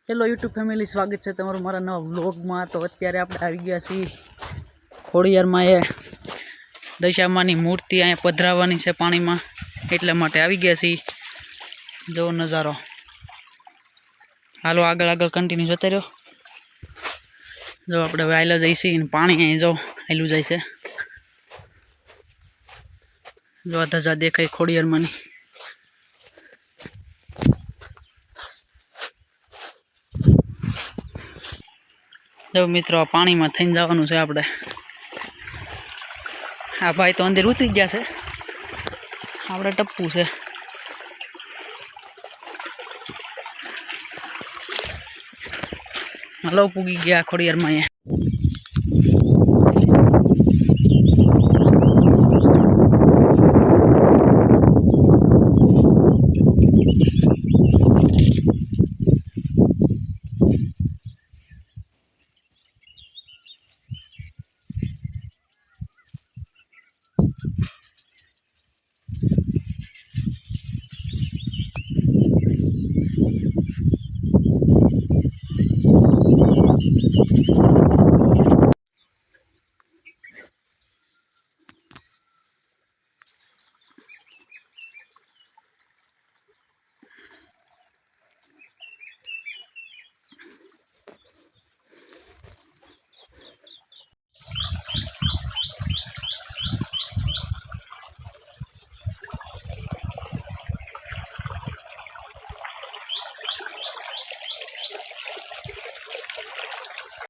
Hello YouTube family, સ્વાગત છે તમારું મારા નવા વ્લોગમાં। તો અત્યારે આપણે આવી ગયા છીએ ખોડિયારમાં। એ દશામાની મૂર્તિ અહીંયા પધરાવવાની છે પાણીમાં, એટલા માટે આવી ગયા છીએ। જો નજારો, હાલો આગળ આગળ કન્ટિન્યુ જતા રહ્યો। જો આપણે હવે આયલા જઈએ છીએ, પાણી અહીં જો આયલું જાય છે। જો ધજા દેખાય ખોડિયારમાંની। જો મિત્રો, પાણીમાં થઈને જવાનું છે આપણે। આ ભાઈ તો અંદર ઉતરી ગયા છે, આપણે ટપવું છે। હલો, પૂગી ગયા ખોડિયારમાં।